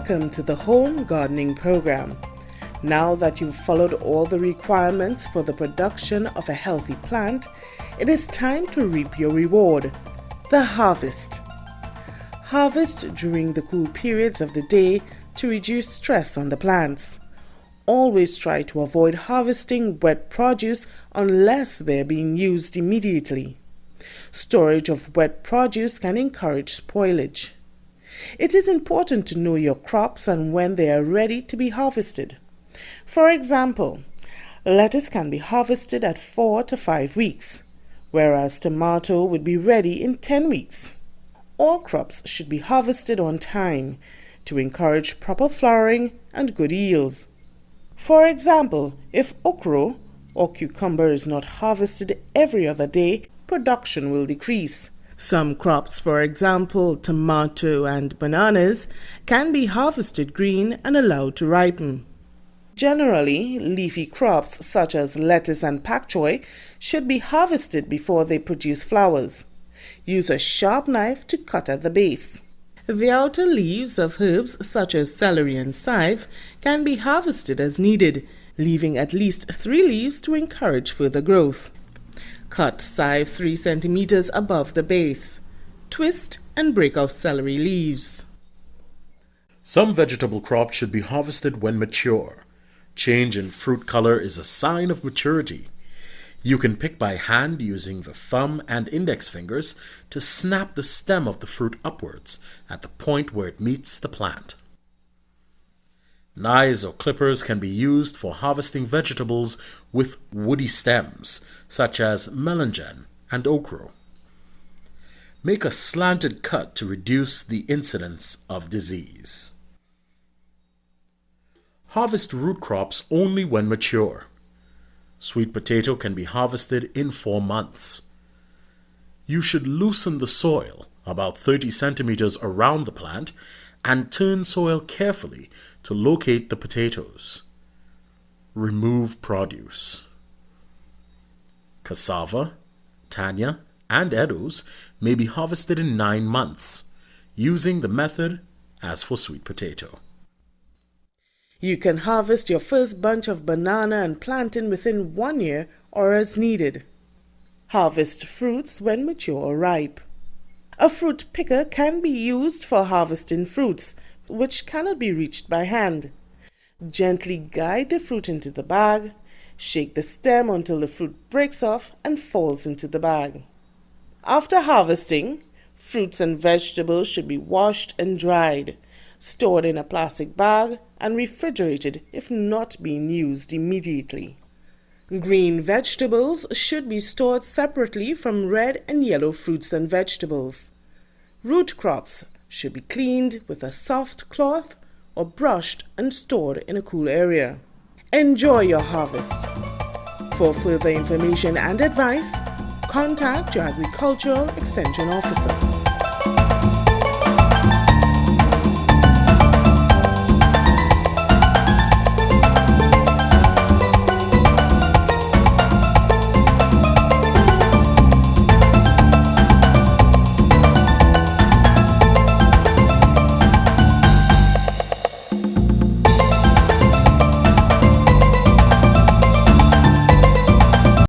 Welcome to the Home Gardening Program. Now that you've followed all the requirements for the production of a healthy plant, it is time to reap your reward, the harvest. Harvest during the cool periods of the day to reduce stress on the plants. Always try to avoid harvesting wet produce unless they're being used immediately. Storage of wet produce can encourage spoilage. It is important to know your crops and when they are ready to be harvested. For example, lettuce can be harvested at 4 to 5 weeks, whereas tomato would be ready in 10 weeks. All crops should be harvested on time to encourage proper flowering and good yields. For example, if okra or cucumber is not harvested every other day, production will decrease. Some crops, for example, tomato and bananas, can be harvested green and allowed to ripen. Generally, leafy crops such as lettuce and pak choi should be harvested before they produce flowers. Use a sharp knife to cut at the base. The outer leaves of herbs such as celery and chive can be harvested as needed, leaving at least 3 leaves to encourage further growth. Cut chive 3 centimeters above the base. Twist and break off celery leaves. Some vegetable crops should be harvested when mature. Change in fruit color is a sign of maturity. You can pick by hand using the thumb and index fingers to snap the stem of the fruit upwards at the point where it meets the plant. Knives or clippers can be used for harvesting vegetables with woody stems, such as melangen and okra. Make a slanted cut to reduce the incidence of disease. Harvest root crops only when mature. Sweet potato can be harvested in 4 months. You should loosen the soil about 30 centimeters around the plant and turn soil carefully to locate the potatoes. Remove produce. Cassava, tanya, and eddos may be harvested in 9 months, using the method as for sweet potato. You can harvest your first bunch of banana and plantain within 1 year or as needed. Harvest fruits when mature or ripe. A fruit picker can be used for harvesting fruits, which cannot be reached by hand. Gently guide the fruit into the bag. Shake the stem until the fruit breaks off and falls into the bag. After harvesting, fruits and vegetables should be washed and dried, stored in a plastic bag, and refrigerated if not being used immediately. Green vegetables should be stored separately from red and yellow fruits and vegetables. Root crops should be cleaned with a soft cloth or brushed and stored in a cool area. Enjoy your harvest. For further information and advice, contact your agricultural extension officer.